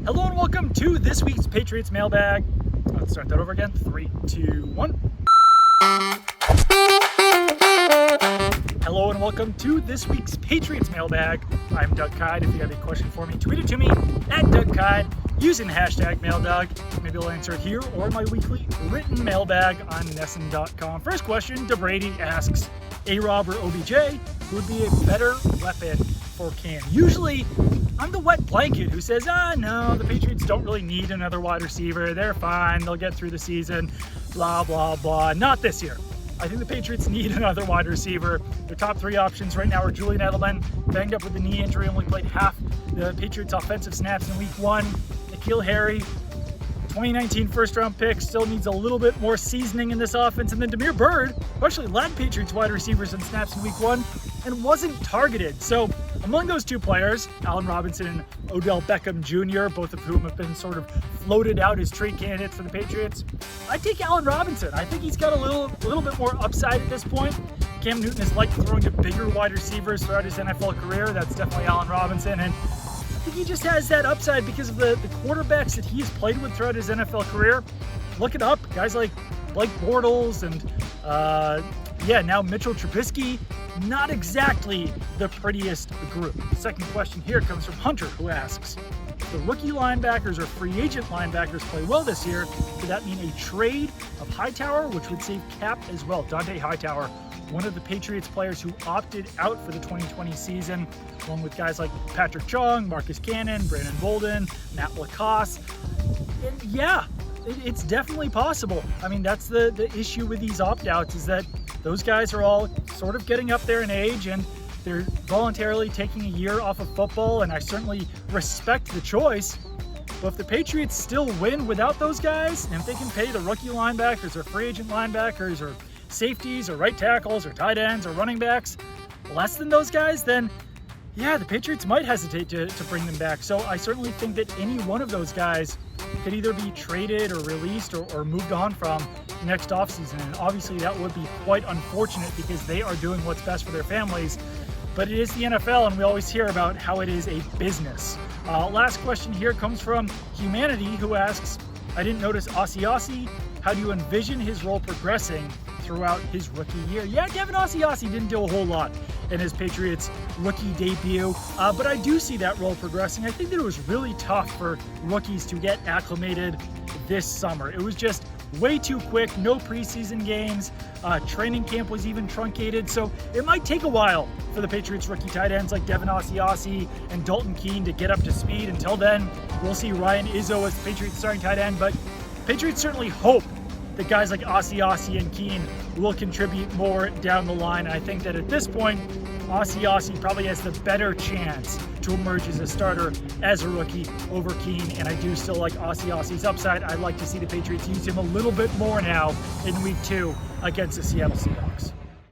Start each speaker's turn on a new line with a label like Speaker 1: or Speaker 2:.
Speaker 1: Hello and welcome to this week's Patriots Mailbag. Let's start that over again. 3, 2, 1. Hello and welcome to this week's Patriots Mailbag. I'm Doug Kyde. If you have a question for me, tweet it to me at Doug Kyde using the hashtag MailDoug. Maybe I'll answer it here or in my weekly written mailbag on Nesson.com. First question, DeBrady asks, A-Rob or OBJ, who would be a better weapon for Cam? Usually, I'm the wet blanket who says, no, the Patriots don't really need another wide receiver. They're fine. They'll get through the season, blah, blah, blah. Not this year. I think the Patriots need another wide receiver. Their top three options right now are Julian Edelman, banged up with a knee injury, only played half the Patriots' offensive snaps in week 1. N'Keal Harry, 2019 first-round pick, still needs a little bit more seasoning in this offense. And then Damiere Byrd, who actually led Patriots wide receivers in snaps in week 1 and wasn't targeted. So among those two players, Allen Robinson and Odell Beckham Jr., both of whom have been sort of floated out as trade candidates for the Patriots, I take Allen Robinson. I think he's got a little bit more upside at this point. Cam Newton has liked throwing to bigger wide receivers throughout his NFL career. That's definitely Allen Robinson. And I think he just has that upside because of the quarterbacks that he's played with throughout his NFL career. Look it up. Guys like Blake Bortles and now Mitchell Trubisky. Not exactly the prettiest group. The second question here comes from Hunter, who asks, if the rookie linebackers or free agent linebackers play well this year, could that mean a trade of Hightower, which would save cap as well? Dante Hightower, one of the Patriots players who opted out for the 2020 season, along with guys like Patrick Chung, Marcus Cannon, Brandon Bolden, Matt Lacoste. And yeah, it's definitely possible. I mean, that's the issue with these opt-outs, is that those guys are all sort of getting up there in age and they're voluntarily taking a year off of football, and I certainly respect the choice. But if the Patriots still win without those guys, and if they can pay the rookie linebackers or free agent linebackers or safeties or right tackles or tight ends or running backs less than those guys, then yeah, the Patriots might hesitate to bring them back. So I certainly think that any one of those guys could either be traded or released or moved on from next offseason. And obviously that would be quite unfortunate because they are doing what's best for their families. But it is the NFL, and we always hear about how it is a business. Last question here comes from Humanity, who asks, I didn't notice Asiasi. How do you envision his role progressing throughout his rookie year? Yeah, Devin Asiasi didn't do a whole lot in his Patriots rookie debut, but I do see that role progressing. I think that it was really tough for rookies to get acclimated this summer. It was just way too quick, no preseason games, training camp was even truncated, so it might take a while for the Patriots rookie tight ends like Devin Asiasi and Dalton Keene to get up to speed. Until then, we'll see Ryan Izzo as the Patriots starting tight end, but Patriots certainly hope that guys like Asiasi and Keene will contribute more down the line. And I think that at this point, Asiasi probably has the better chance to emerge as a starter as a rookie over Keene. And I do still like Asiasi's upside. I'd like to see the Patriots use him a little bit more now in week 2 against the Seattle Seahawks.